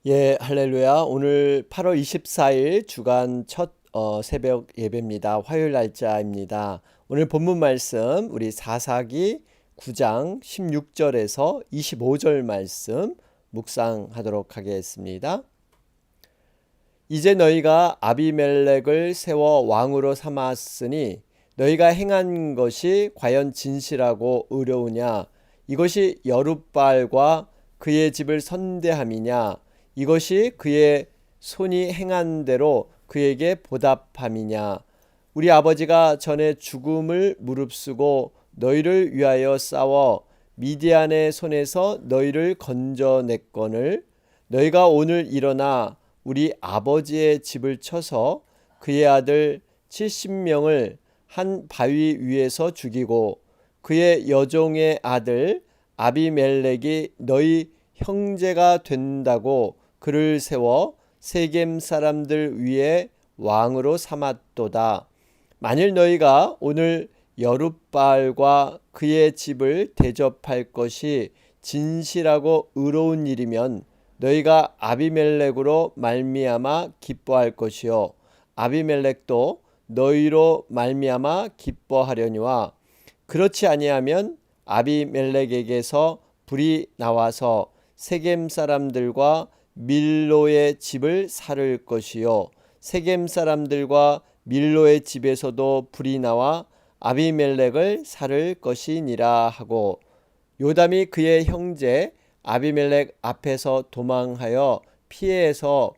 예, 할렐루야. 오늘 8월 24일 주간 첫 새벽 예배입니다. 화요일 날짜입니다. 오늘 본문 말씀 우리 사사기 9장 16절에서 25절 말씀 묵상하도록 하겠습니다. 이제 너희가 아비멜렉을 세워 왕으로 삼았으니 너희가 행한 것이 과연 진실하고 의로우냐? 이것이 여룻바알과 그의 집을 선대함이냐? 이것이 그의 손이 행한 대로 그에게 보답함이냐? 우리 아버지가 전에 죽음을 무릅쓰고 너희를 위하여 싸워 미디안의 손에서 너희를 건져냈거늘 너희가 오늘 일어나 우리 아버지의 집을 쳐서 그의 아들 70명을 한 바위 위에서 죽이고 그의 여종의 아들 아비멜렉이 너희 형제가 된다고 그를 세워 세겜 사람들 위에 왕으로 삼았도다. 만일 너희가 오늘 여룻바알과 그의 집을 대접할 것이 진실하고 의로운 일이면 너희가 아비멜렉으로 말미암아 기뻐할 것이요 아비멜렉도 너희로 말미암아 기뻐하려니와 그렇지 아니하면 아비멜렉에게서 불이 나와서 세겜 사람들과 밀로의 집을 살을 것이요 세겜 사람들과 밀로의 집에서도 불이 나와 아비멜렉을 살을 것이니라 하고 요담이 그의 형제 아비멜렉 앞에서 도망하여 피해서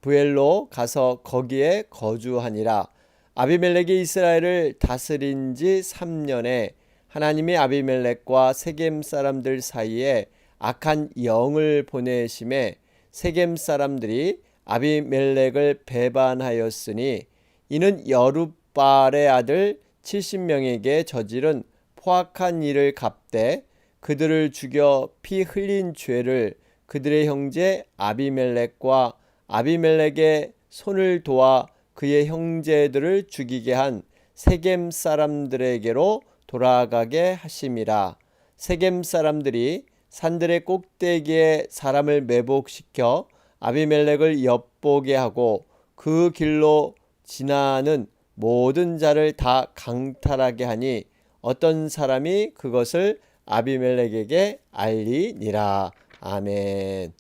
부엘로 가서 거기에 거주하니라. 아비멜렉이 이스라엘을 다스린 지 3년에 하나님이 아비멜렉과 세겜 사람들 사이에 악한 영을 보내심에 세겜 사람들이 아비멜렉을 배반하였으니 이는 여룻바알의 아들 70명에게 저지른 포악한 일을 갚되 그들을 죽여 피 흘린 죄를 그들의 형제 아비멜렉과 아비멜렉의 손을 도와 그의 형제들을 죽이게 한 세겜 사람들에게로 돌아가게 하심이라. 세겜 사람들이 산들의 꼭대기에 사람을 매복시켜 아비멜렉을 엿보게 하고 그 길로 지나는 모든 자를 다 강탈하게 하니 어떤 사람이 그것을 아비멜렉에게 알리니라. 아멘.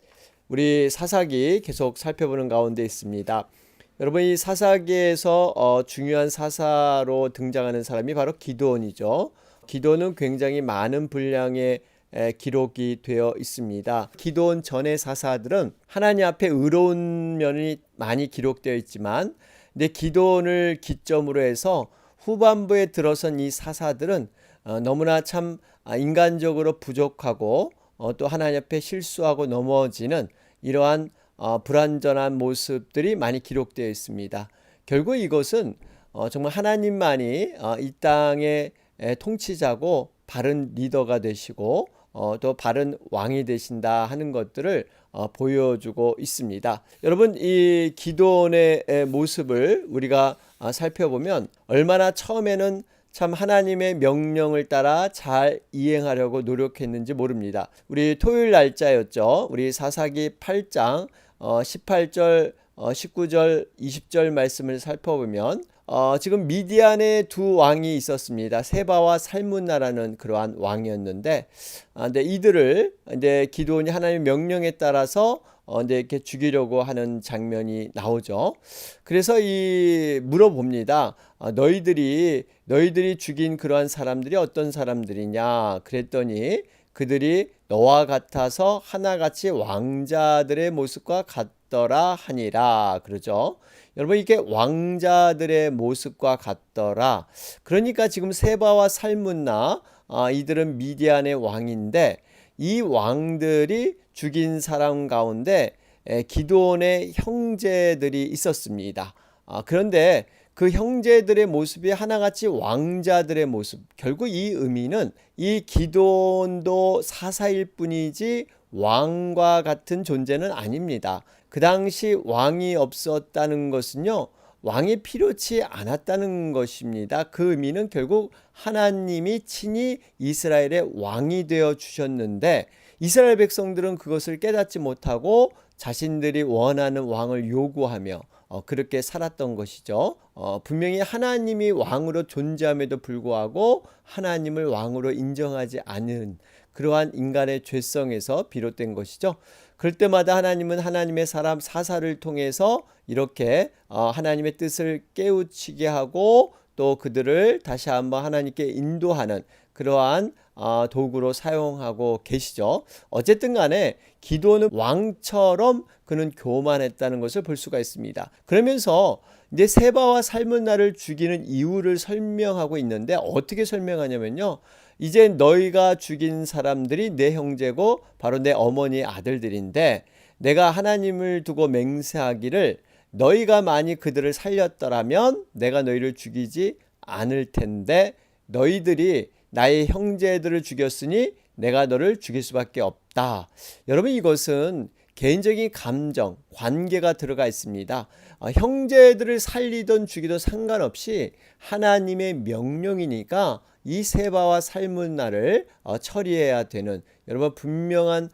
우리 사사기 계속 살펴보는 가운데 있습니다. 여러분, 이 사사기에서 중요한 사사로 등장하는 사람이 바로 기드온이죠. 기드온은 굉장히 많은 분량의 기록이 되어 있습니다. 기드온 전의 사사들은 하나님 앞에 의로운 면이 많이 기록되어 있지만 근데 기드온을 기점으로 해서 후반부에 들어선 이 사사들은 너무나 참 인간적으로 부족하고 또 하나님 앞에 실수하고 넘어지는 이러한 불완전한 모습들이 많이 기록되어 있습니다. 결국 이것은 정말 하나님만이 이 땅의 통치자고 바른 리더가 되시고 또 바른 왕이 되신다 하는 것들을 보여주고 있습니다. 여러분, 이 기드온의 모습을 우리가 살펴보면 얼마나 처음에는 참 하나님의 명령을 따라 잘 이행하려고 노력했는지 모릅니다. 우리 토요일 날짜였죠. 우리 사사기 8장 18절, 19절, 20절 말씀을 살펴보면 지금 미디안에 두 왕이 있었습니다. 세바와 살문나라는 그러한 왕이었는데, 근데 이들을 이제 기드온이 하나님의 명령에 따라서 이제 이렇게 죽이려고 하는 장면이 나오죠. 그래서 물어봅니다. 너희들이 죽인 그러한 사람들이 어떤 사람들이냐? 그랬더니 그들이 너와 같아서 하나같이 왕자들의 모습과 같더라 하니라. 그러죠. 여러분, 이게 왕자들의 모습과 같더라. 그러니까 지금 세바와 살문나 이들은 미디안의 왕인데 이 왕들이 죽인 사람 가운데 기드온의 형제들이 있었습니다. 그런데 그 형제들의 모습이 하나같이 왕자들의 모습. 결국 이 의미는 이 기드온도 사사일 뿐이지 왕과 같은 존재는 아닙니다. 그 당시 왕이 없었다는 것은요, 왕이 필요치 않았다는 것입니다. 그 의미는 결국 하나님이 친히 이스라엘의 왕이 되어 주셨는데 이스라엘 백성들은 그것을 깨닫지 못하고 자신들이 원하는 왕을 요구하며 그렇게 살았던 것이죠. 분명히 하나님이 왕으로 존재함에도 불구하고 하나님을 왕으로 인정하지 않은 그러한 인간의 죄성에서 비롯된 것이죠. 그럴 때마다 하나님은 하나님의 사람 사사를 통해서 이렇게 하나님의 뜻을 깨우치게 하고 또 그들을 다시 한번 하나님께 인도하는 그러한 도구로 사용하고 계시죠. 어쨌든 간에 기도는 왕처럼 그는 교만했다는 것을 볼 수가 있습니다. 그러면서 이제 세바와 살문나를 죽이는 이유를 설명하고 있는데 어떻게 설명하냐면요. 이제 너희가 죽인 사람들이 내 형제고 바로 내 어머니의 아들들인데 내가 하나님을 두고 맹세하기를 너희가 만일 그들을 살렸더라면 내가 너희를 죽이지 않을 텐데 너희들이 나의 형제들을 죽였으니 내가 너를 죽일 수밖에 없다. 여러분 이것은 개인적인 감정, 관계가 들어가 있습니다. 형제들을 살리든 죽이든 상관없이 하나님의 명령이니까 이 세바와 살문나를 처리해야 되는 여러분 분명한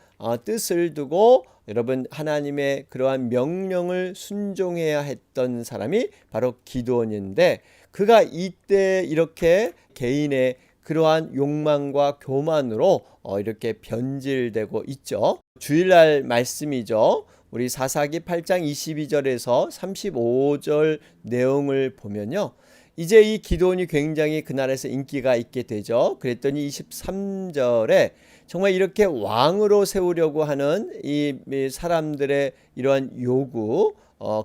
뜻을 두고 여러분 하나님의 그러한 명령을 순종해야 했던 사람이 바로 기드온인데 그가 이때 이렇게 개인의 그러한 욕망과 교만으로 이렇게 변질되고 있죠. 주일날 말씀이죠. 우리 사사기 8장 22절에서 35절 내용을 보면요. 이제 이 기드온이 굉장히 그 나라에서 인기가 있게 되죠. 그랬더니 23절에 정말 이렇게 왕으로 세우려고 하는 이 사람들의 이러한 요구,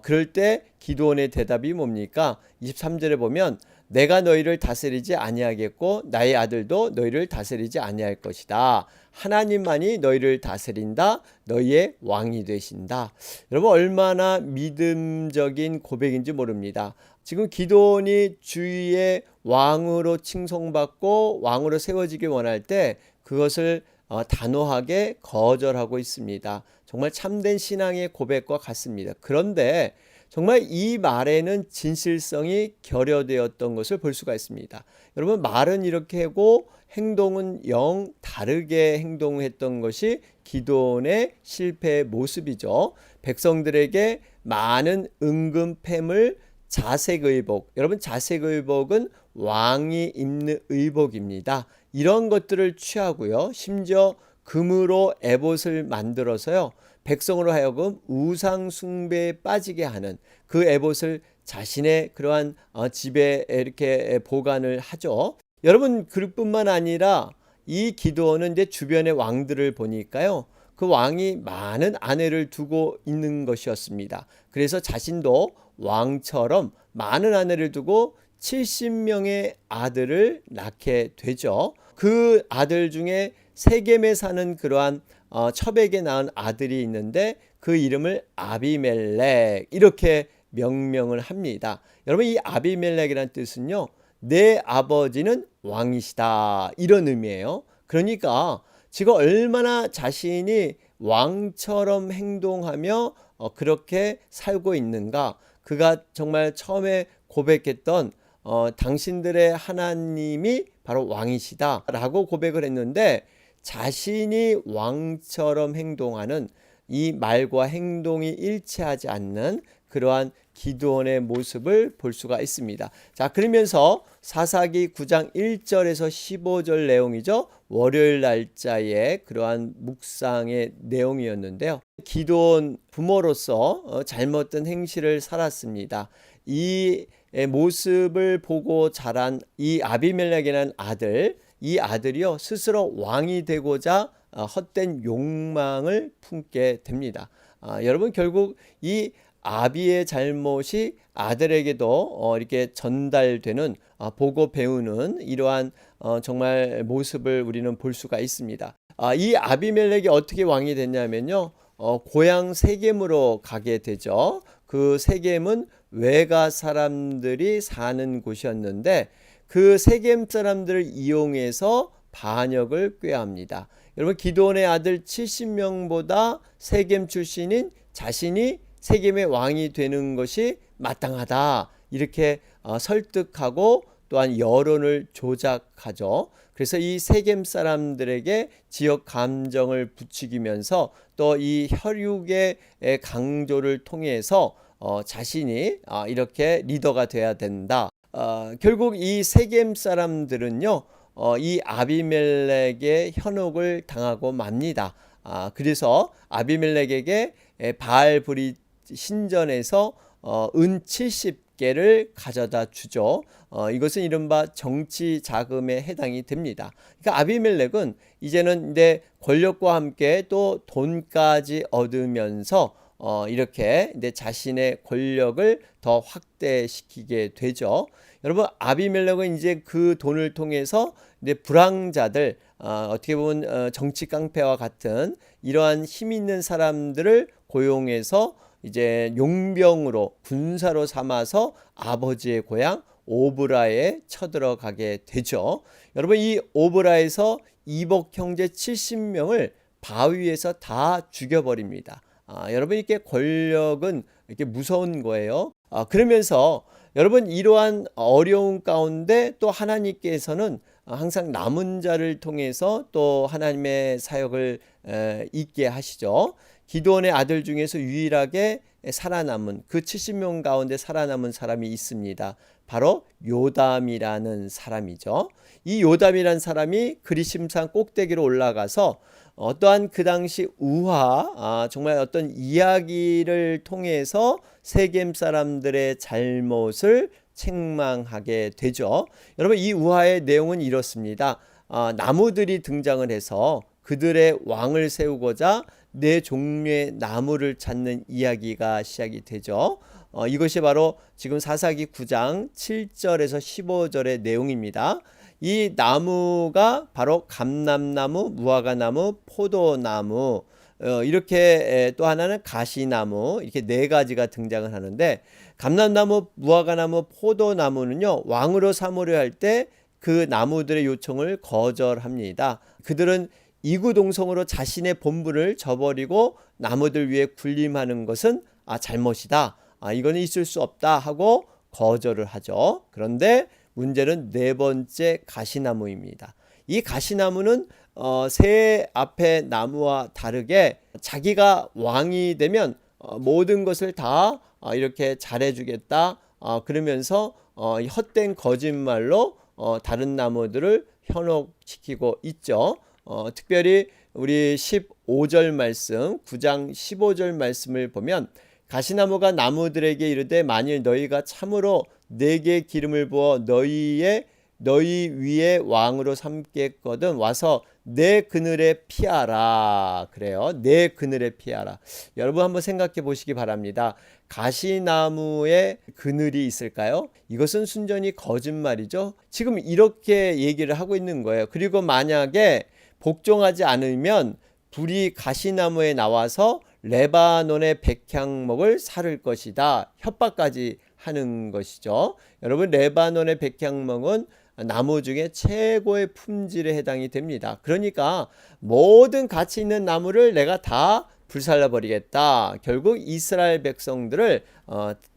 그럴 때 기드온의 대답이 뭡니까? 23절에 보면 내가 너희를 다스리지 아니하겠고 나의 아들도 너희를 다스리지 아니할 것이다. 하나님만이 너희를 다스린다. 너희의 왕이 되신다. 여러분 얼마나 믿음적인 고백인지 모릅니다. 지금 기드온이 주위의 왕으로 칭송받고 왕으로 세워지길 원할 때 그것을 단호하게 거절하고 있습니다. 정말 참된 신앙의 고백과 같습니다. 그런데 정말 이 말에는 진실성이 결여되었던 것을 볼 수가 있습니다. 여러분 말은 이렇게 하고 행동은 영 다르게 행동했던 것이 기드온의 실패의 모습이죠. 백성들에게 많은 은금패물, 자색의복, 여러분 자색의복은 왕이 입는 의복입니다. 이런 것들을 취하고요. 심지어 금으로 에봇을 만들어서요. 백성으로 하여금 우상 숭배에 빠지게 하는 그 에봇을 자신의 그러한 집에 이렇게 보관을 하죠. 여러분 그뿐만 아니라 이 기드온은 이제 주변의 왕들을 보니까요. 그 왕이 많은 아내를 두고 있는 것이었습니다. 그래서 자신도 왕처럼 많은 아내를 두고 70명의 아들을 낳게 되죠. 그 아들 중에 세겜에 사는 그러한 첩에게 낳은 아들이 있는데 그 이름을 아비멜렉 이렇게 명명을 합니다. 여러분 이 아비멜렉이라는 뜻은요. 내 아버지는 왕이시다 이런 의미예요. 그러니까 지금 얼마나 자신이 왕처럼 행동하며 그렇게 살고 있는가. 그가 정말 처음에 고백했던 당신들의 하나님이 바로 왕이시다 라고 고백을 했는데 자신이 왕처럼 행동하는 이 말과 행동이 일치하지 않는 그러한 기드온의 모습을 볼 수가 있습니다. 자, 그러면서 사사기 9장 1절에서 15절 내용이죠. 월요일 날짜의 그러한 묵상의 내용이었는데요. 기드온 부모로서 잘못된 행실을 살았습니다. 이 모습을 보고 자란 이 아비멜렉이라는 아들, 이 아들이요 스스로 왕이 되고자 헛된 욕망을 품게 됩니다. 여러분 결국 이 아비의 잘못이 아들에게도 이렇게 전달되는 보고 배우는 이러한 정말 모습을 우리는 볼 수가 있습니다. 이 아비멜렉이 어떻게 왕이 됐냐면요. 고향 세겜으로 가게 되죠. 그 세겜은 외가 사람들이 사는 곳이었는데 그 세겜 사람들을 이용해서 반역을 꾀합니다. 여러분 기드온의 아들 70명보다 세겜 출신인 자신이 세겜의 왕이 되는 것이 마땅하다 이렇게 설득하고 또한 여론을 조작하죠. 그래서 이 세겜 사람들에게 지역 감정을 부추기면서 또 이 혈육의 강조를 통해서 자신이 이렇게 리더가 돼야 된다. 결국 이 세겜 사람들은요, 이 아비멜렉의 현혹을 당하고 맙니다. 그래서 아비멜렉에게 바알브릿 신전에서 은 70개를 가져다 주죠. 이것은 이른바 정치 자금에 해당이 됩니다. 그러니까 아비멜렉은 이제는 이제 권력과 함께 또 돈까지 얻으면서 이렇게 이제 자신의 권력을 더 확대시키게 되죠. 여러분, 아비멜렉은 이제 그 돈을 통해서 이제 불황자들, 어떻게 보면 정치 깡패와 같은 이러한 힘 있는 사람들을 고용해서 이제 용병으로 군사로 삼아서 아버지의 고향 오브라에 쳐들어가게 되죠. 여러분, 이 오브라에서 이복 형제 70명을 바위에서 다 죽여버립니다. 여러분, 이렇게 권력은 이렇게 무서운 거예요. 그러면서 여러분, 이러한 어려운 가운데 또 하나님께서는 항상 남은 자를 통해서 또 하나님의 사역을 있게 하시죠. 기드온의 아들 중에서 유일하게 살아남은 그 70명 가운데 살아남은 사람이 있습니다. 바로 요담이라는 사람이죠. 이 요담이라는 사람이 그리심산 꼭대기로 올라가서 어떠한 그 당시 우화, 정말 어떤 이야기를 통해서 세겜 사람들의 잘못을 책망하게 되죠. 여러분, 이 우화의 내용은 이렇습니다. 나무들이 등장을 해서 그들의 왕을 세우고자 네 종류의 나무를 찾는 이야기가 시작이 되죠. 이것이 바로 지금 사사기 9장 7절에서 15절의 내용입니다. 이 나무가 바로 감람나무, 무화과나무, 포도나무, 이렇게 또 하나는 가시나무, 이렇게 네 가지가 등장을 하는데, 감람나무, 무화과나무, 포도나무는요, 왕으로 삼으려 할 때 그 나무들의 요청을 거절합니다. 그들은 이구동성으로 자신의 본분을 저버리고 나무들 위에 군림하는 것은 잘못이다. 이거는 있을 수 없다 하고 거절을 하죠. 그런데 문제는 네 번째 가시나무입니다. 이 가시나무는 새 앞의 나무와 다르게 자기가 왕이 되면 모든 것을 다 이렇게 잘해주겠다. 그러면서 헛된 거짓말로 다른 나무들을 현혹시키고 있죠. 특별히 우리 15절 말씀, 9장 15절 말씀을 보면 가시나무가 나무들에게 이르되 만일 너희가 참으로 내게 기름을 부어 너희 위에 왕으로 삼겠거든 와서 내 그늘에 피하라. 그래요. 내 그늘에 피하라. 여러분 한번 생각해 보시기 바랍니다. 가시나무에 그늘이 있을까요? 이것은 순전히 거짓말이죠. 지금 이렇게 얘기를 하고 있는 거예요. 그리고 만약에 복종하지 않으면 불이 가시나무에 나와서 레바논의 백향목을 사를 것이다. 협박까지 하는 것이죠. 여러분, 레바논의 백향목은 나무 중에 최고의 품질에 해당이 됩니다. 그러니까 모든 가치 있는 나무를 내가 다 불살라 버리겠다. 결국 이스라엘 백성들을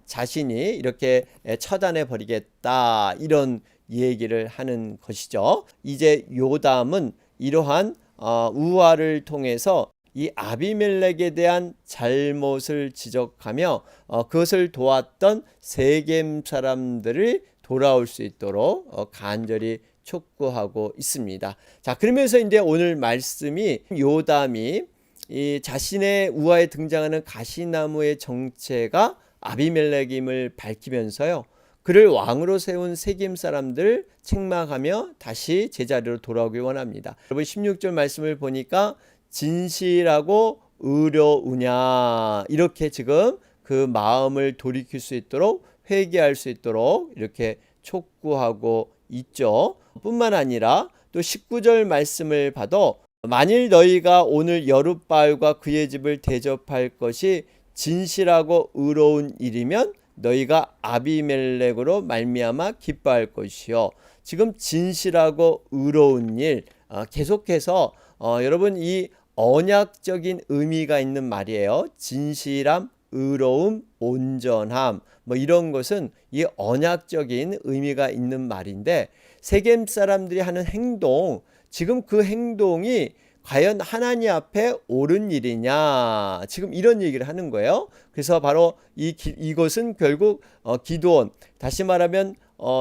자신이 이렇게 처단해 버리겠다. 이런 얘기를 하는 것이죠. 이제 요담은 이러한 우화를 통해서 이 아비멜렉에 대한 잘못을 지적하며 그것을 도왔던 세겜 사람들이 돌아올 수 있도록 간절히 촉구하고 있습니다. 자, 그러면서 이제 오늘 말씀이 요담이 이 자신의 우화에 등장하는 가시나무의 정체가 아비멜렉임을 밝히면서요, 그를 왕으로 세운 세겜 사람들 책망하며 다시 제자리로 돌아오길 원합니다. 여러분 16절 말씀을 보니까 진실하고 의로우냐, 이렇게 지금 그 마음을 돌이킬 수 있도록 회개할 수 있도록 이렇게 촉구하고 있죠. 뿐만 아니라 또 19절 말씀을 봐도 만일 너희가 오늘 여룻바알과 그의 집을 대접할 것이 진실하고 의로운 일이면 너희가 아비멜렉으로 말미암아 기뻐할 것이요. 지금 진실하고 의로운 일, 계속해서 여러분 이 언약적인 의미가 있는 말이에요. 진실함, 의로움, 온전함, 뭐 이런 것은 이 언약적인 의미가 있는 말인데, 세겜 사람들이 하는 행동, 지금 그 행동이 과연 하나님 앞에 옳은 일이냐, 지금 이런 얘기를 하는 거예요. 그래서 바로 이것은 결국 기드온, 다시 말하면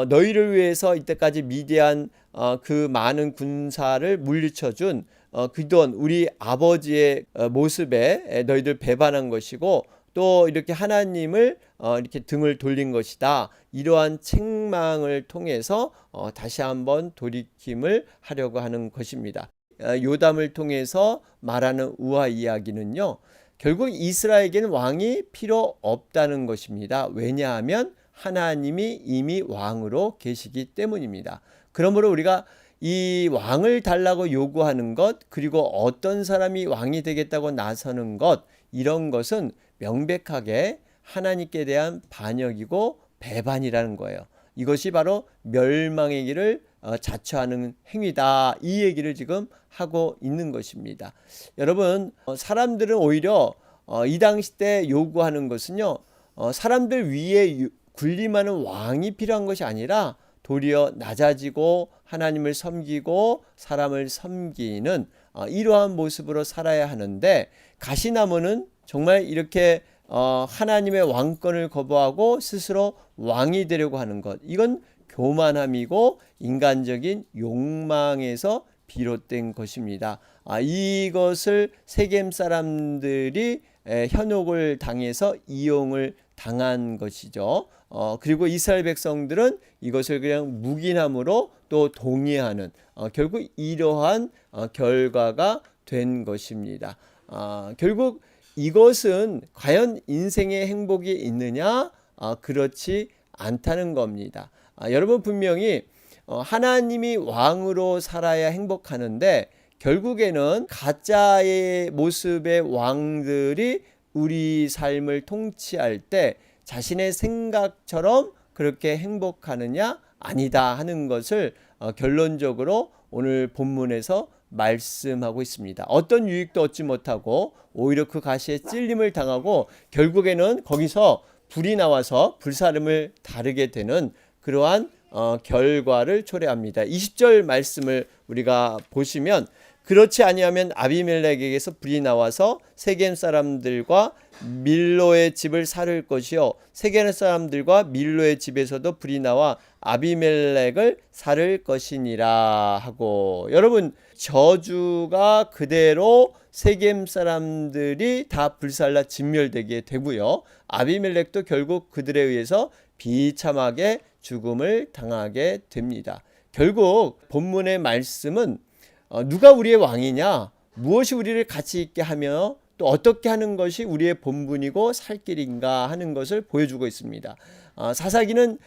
너희를 위해서 이때까지 미디안 그 많은 군사를 물리쳐준 기드온, 우리 아버지의 모습에 너희들 배반한 것이고, 또 이렇게 하나님을 이렇게 등을 돌린 것이다. 이러한 책망을 통해서 다시 한번 돌이킴을 하려고 하는 것입니다. 요담을 통해서 말하는 우화 이야기는요, 결국 이스라엘에게는 왕이 필요 없다는 것입니다. 왜냐하면 하나님이 이미 왕으로 계시기 때문입니다. 그러므로 우리가 이 왕을 달라고 요구하는 것, 그리고 어떤 사람이 왕이 되겠다고 나서는 것, 이런 것은 명백하게 하나님께 대한 반역이고 배반이라는 거예요. 이것이 바로 멸망의 길을 자처하는 행위다. 이 얘기를 지금 하고 있는 것입니다. 여러분, 사람들은 오히려 이 당시 때 요구하는 것은요, 사람들 위에 군림하는 왕이 필요한 것이 아니라 도리어 낮아지고 하나님을 섬기고 사람을 섬기는 이러한 모습으로 살아야 하는데, 가시나무는 정말 이렇게 하나님의 왕권을 거부하고 스스로 왕이 되려고 하는 것, 이건 교만함이고 인간적인 욕망에서 비롯된 것입니다. 이것을 세겜 사람들이 현혹을 당해서 이용을 당한 것이죠. 그리고 이스라엘 백성들은 이것을 그냥 묵인함으로 또 동의하는 결국 이러한 결과가 된 것입니다. 결국 이것은 과연 인생의 행복이 있느냐? 그렇지 않다는 겁니다. 여러분, 분명히 하나님이 왕으로 살아야 행복하는데, 결국에는 가짜의 모습의 왕들이 우리 삶을 통치할 때 자신의 생각처럼 그렇게 행복하느냐? 아니다 하는 것을 결론적으로 오늘 본문에서 말씀하고 있습니다. 어떤 유익도 얻지 못하고 오히려 그 가시에 찔림을 당하고 결국에는 거기서 불이 나와서 불사름을 다르게 되는 그러한 결과를 초래합니다. 20절 말씀을 우리가 보시면, 그렇지 아니하면 아비멜렉에게서 불이 나와서 세겜 사람들과 밀로의 집을 살을 것이요, 세겜 사람들과 밀로의 집에서도 불이 나와 아비멜렉을 살을 것이니라 하고, 여러분, 저주가 그대로 세겜 사람들이 다 불살라 진멸되게 되고요, 아비멜렉도 결국 그들에 의해서 비참하게 죽음을 당하게 됩니다. 결국 본문의 말씀은 누가 우리의 왕이냐, 무엇이 우리를 가치 있게 하며 또 어떻게 하는 것이 우리의 본분이고 살 길인가 하는 것을 보여주고 있습니다. 사사기는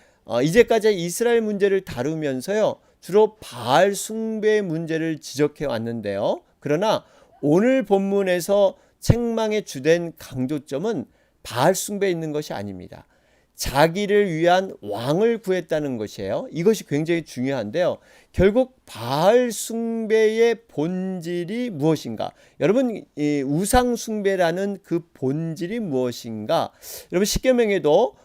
이제까지 이스라엘 문제를 다루면서요, 주로 바알 숭배의 문제를 지적해 왔는데요, 그러나 오늘 본문에서 책망의 주된 강조점은 바알 숭배에 있는 것이 아닙니다. 자기를 위한 왕을 구했다는 것이에요. 이것이 굉장히 중요한데요, 결국 바알 숭배의 본질이 무엇인가? 여러분, 이 우상 숭배라는 그 본질이 무엇인가? 여러분, 십계명에도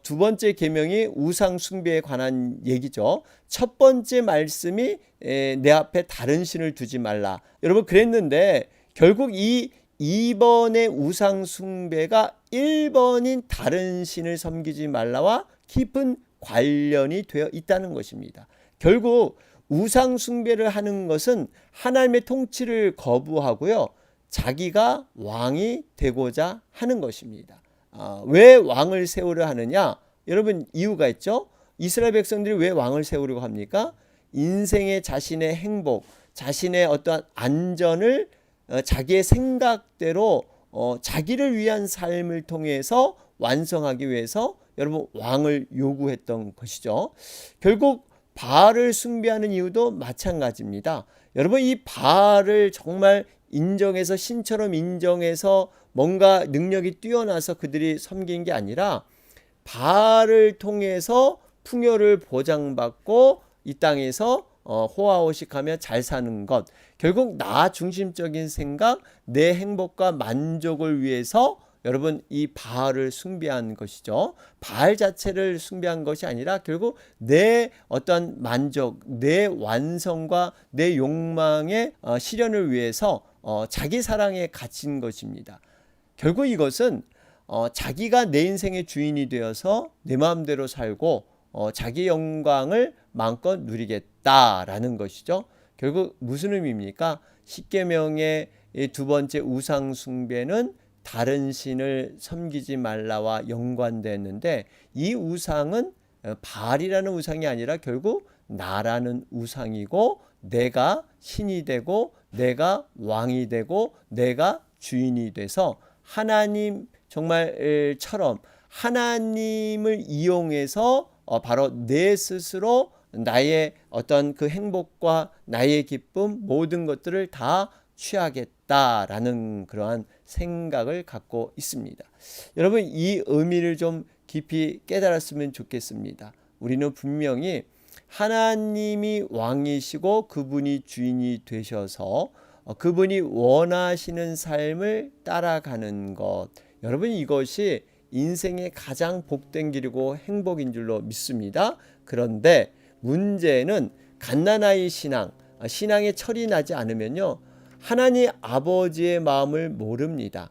두 번째 계명이 우상 숭배에 관한 얘기죠. 첫 번째 말씀이 내 앞에 다른 신을 두지 말라. 여러분, 그랬는데 결국 이 2번의 우상 숭배가 1번인 다른 신을 섬기지 말라와 깊은 관련이 되어 있다는 것입니다. 결국 우상 숭배를 하는 것은 하나님의 통치를 거부하고요, 자기가 왕이 되고자 하는 것입니다. 왜 왕을 세우려 하느냐? 여러분, 이유가 있죠. 이스라엘 백성들이 왜 왕을 세우려고 합니까? 인생의 자신의 행복, 자신의 어떠한 안전을 자기의 생각대로 자기를 위한 삶을 통해서 완성하기 위해서 여러분 왕을 요구했던 것이죠. 결국 바알을 숭배하는 이유도 마찬가지입니다. 여러분, 이 바알을 정말 인정해서 신처럼 인정해서 뭔가 능력이 뛰어나서 그들이 섬긴 게 아니라 바알을 통해서 풍요를 보장받고 이 땅에서 호화호식하며 잘 사는 것, 결국 나 중심적인 생각, 내 행복과 만족을 위해서 여러분 이 바알을 숭배한 것이죠. 바알 자체를 숭배한 것이 아니라 결국 내 어떤 만족, 내 완성과 내 욕망의 실현을 위해서 자기 사랑에 갇힌 것입니다. 결국 이것은 자기가 내 인생의 주인이 되어서 내 마음대로 살고 자기 영광을 마음껏 누리겠다라는 것이죠. 결국 무슨 의미입니까? 십계명의 두 번째 우상 숭배는 다른 신을 섬기지 말라와 연관됐는데, 이 우상은 바알이라는 우상이 아니라 결국 나라는 우상이고, 내가 신이 되고 내가 왕이 되고 내가 주인이 돼서 하나님 정말처럼 하나님을 이용해서 바로 내 스스로 나의 어떤 그 행복과 나의 기쁨 모든 것들을 다 취하겠다라는 그러한 생각을 갖고 있습니다. 여러분 이 의미를 좀 깊이 깨달았으면 좋겠습니다. 우리는 분명히 하나님이 왕이시고 그분이 주인이 되셔서 그분이 원하시는 삶을 따라가는 것, 여러분 이것이 인생의 가장 복된 길이고 행복인 줄로 믿습니다. 그런데 문제는 갓난아이 신앙의 철이 나지 않으면요, 하나님 아버지의 마음을 모릅니다.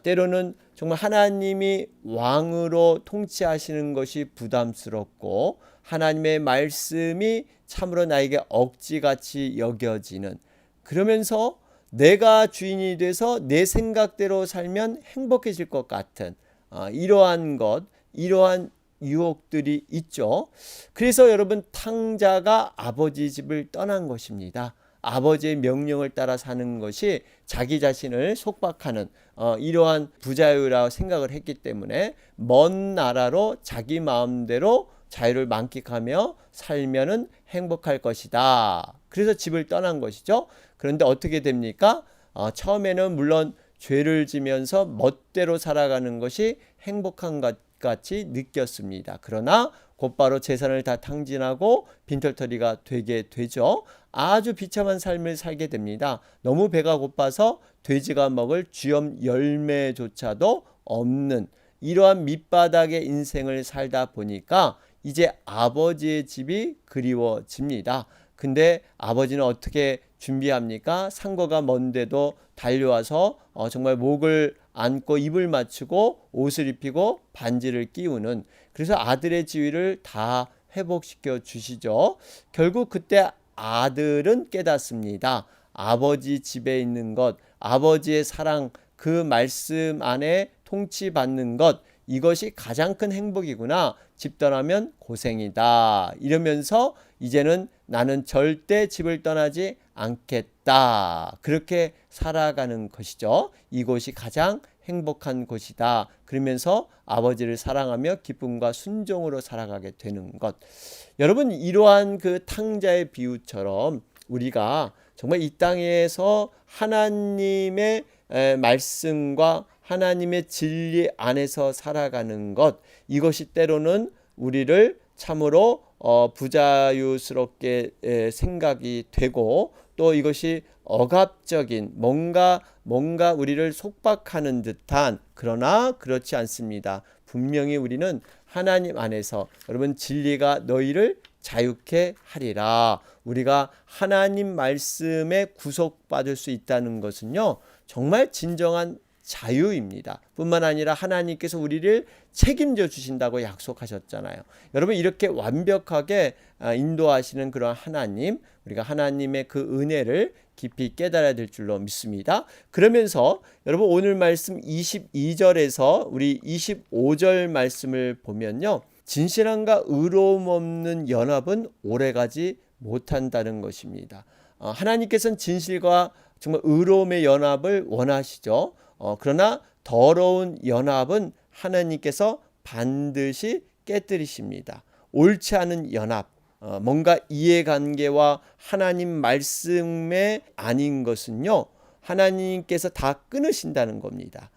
때로는 정말 하나님이 왕으로 통치하시는 것이 부담스럽고 하나님의 말씀이 참으로 나에게 억지같이 여겨지는, 그러면서 내가 주인이 돼서 내 생각대로 살면 행복해질 것 같은 이러한 유혹들이 있죠. 그래서 여러분 탕자가 아버지 집을 떠난 것입니다. 아버지의 명령을 따라 사는 것이 자기 자신을 속박하는 이러한 부자유라고 생각을 했기 때문에 먼 나라로 자기 마음대로 자유를 만끽하며 살면은 행복할 것이다. 그래서 집을 떠난 것이죠. 그런데 어떻게 됩니까? 처음에는 물론 죄를 지면서 멋대로 살아가는 것이 행복한 것 같이 느꼈습니다. 그러나 곧바로 재산을 다 탕진하고 빈털터리가 되게 되죠. 아주 비참한 삶을 살게 됩니다. 너무 배가 고파서 돼지가 먹을 쥐엄 열매조차도 없는 이러한 밑바닥의 인생을 살다 보니까 이제 아버지의 집이 그리워집니다. 근데 아버지는 어떻게 준비합니까? 상거가 먼데도 달려와서 정말 목을 안고 입을 맞추고 옷을 입히고 반지를 끼우는, 그래서 아들의 지위를 다 회복시켜 주시죠. 결국 그때 아들은 깨닫습니다. 아버지 집에 있는 것, 아버지의 사랑, 그 말씀 안에 통치받는 것, 이것이 가장 큰 행복이구나. 집 떠나면 고생이다. 이러면서 이제는 나는 절대 집을 떠나지 않겠다. 그렇게 살아가는 것이죠. 이곳이 가장 행복한 곳이다. 그러면서 아버지를 사랑하며 기쁨과 순종으로 살아가게 되는 것. 여러분 이러한 그 탕자의 비유처럼 우리가 정말 이 땅에서 하나님의 말씀과 하나님의 진리 안에서 살아가는 것, 이것이 때로는 우리를 참으로 부자유스럽게 생각이 되고, 또 이것이 억압적인 뭔가 우리를 속박하는 듯한, 그러나 그렇지 않습니다. 분명히 우리는 하나님 안에서, 여러분 진리가 너희를 자유케 하리라, 우리가 하나님 말씀에 구속받을 수 있다는 것은요 정말 진정한 자유입니다. 뿐만 아니라 하나님께서 우리를 책임져 주신다고 약속하셨잖아요. 여러분 이렇게 완벽하게 인도하시는 그런 하나님, 우리가 하나님의 그 은혜를 깊이 깨달아야 될 줄로 믿습니다. 그러면서 여러분 오늘 말씀 22절에서 우리 25절 말씀을 보면요, 진실함과 의로움 없는 연합은 오래가지 못한다는 것입니다. 하나님께서는 진실과 정말 의로움의 연합을 원하시죠. 그러나 더러운 연합은 하나님께서 반드시 깨뜨리십니다. 옳지 않은 연합, 뭔가 이해관계와 하나님 말씀에 아닌 것은요 하나님께서 다 끊으신다는 겁니다.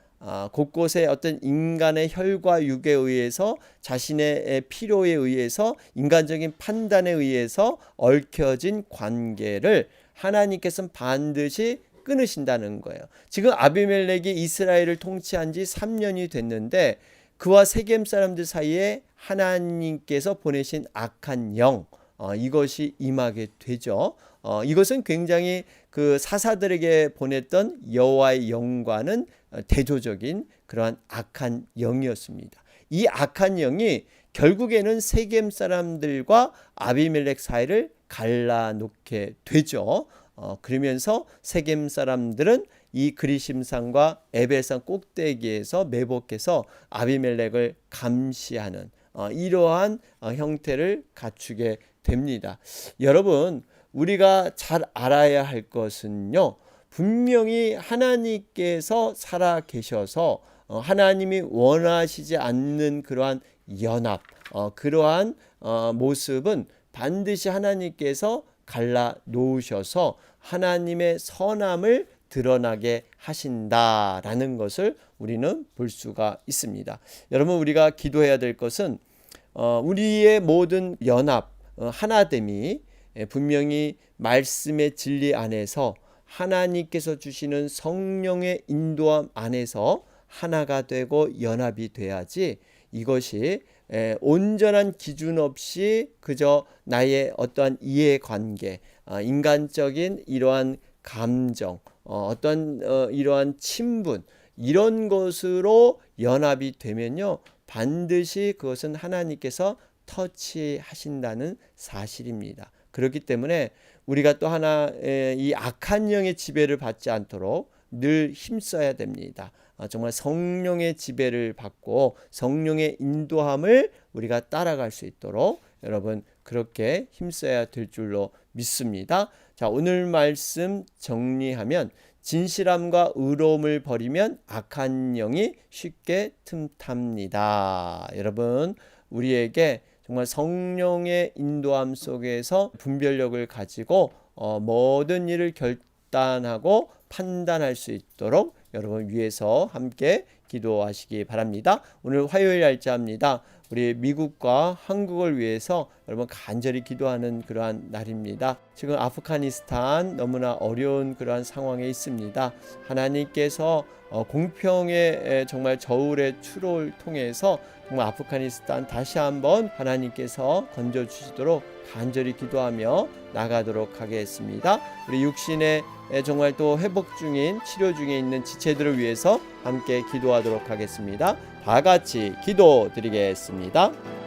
곳곳에 어떤 인간의 혈과 육에 의해서, 자신의 필요에 의해서, 인간적인 판단에 의해서 얽혀진 관계를 하나님께서는 반드시 끊으신다는 거예요. 지금 아비멜렉이 이스라엘을 통치한 지 3년이 됐는데 그와 세겜 사람들 사이에 하나님께서 보내신 악한 영, 이것이 임하게 되죠. 이것은 굉장히 그 사사들에게 보냈던 여호와의 영과는 대조적인 그러한 악한 영이었습니다. 이 악한 영이 결국에는 세겜 사람들과 아비멜렉 사이를 갈라놓게 되죠. 그러면서 세겜 사람들은 이 그리심산과 에벨산 꼭대기에서 매복해서 아비멜렉을 감시하는 이러한 형태를 갖추게 됩니다. 여러분, 우리가 잘 알아야 할 것은요, 분명히 하나님께서 살아 계셔서 하나님이 원하시지 않는 그러한 연합, 그러한 모습은 반드시 하나님께서 갈라 놓으셔서 하나님의 선함을 드러나게 하신다라는 것을 우리는 볼 수가 있습니다. 여러분, 우리가 기도해야 될 것은 우리의 모든 연합, 하나됨이 분명히 말씀의 진리 안에서 하나님께서 주시는 성령의 인도함 안에서 하나가 되고 연합이 돼야지 이것이 온전한 기준 없이 그저 나의 어떠한 이해관계, 인간적인 이러한 감정, 어떤 이러한 친분, 이런 것으로 연합이 되면요, 반드시 그것은 하나님께서 터치하신다는 사실입니다. 그렇기 때문에 우리가 또 하나 이 악한 영의 지배를 받지 않도록 늘 힘써야 됩니다. 정말 성령의 지배를 받고 성령의 인도함을 우리가 따라갈 수 있도록 여러분 그렇게 힘써야 될 줄로 믿습니다. 자, 오늘 말씀 정리하면 진실함과 의로움을 버리면 악한 영이 쉽게 틈탑니다. 여러분, 우리에게 정말 성령의 인도함 속에서 분별력을 가지고 모든 일을 결단하고 판단할 수 있도록 여러분 위해서 함께 기도하시기 바랍니다. 오늘 화요일 날짜입니다. 우리 미국과 한국을 위해서 여러분 간절히 기도하는 그러한 날입니다. 지금 아프가니스탄 너무나 어려운 그러한 상황에 있습니다. 하나님께서 공평의 정말 저울의 추로를 통해서 정말 아프가니스탄 다시 한번 하나님께서 건져주시도록 간절히 기도하며 나가도록 하겠습니다. 우리 육신의 정말 또 회복 중인 치료 중에 있는 지체들을 위해서 함께 기도하도록 하겠습니다. 다 같이 기도드리겠습니다.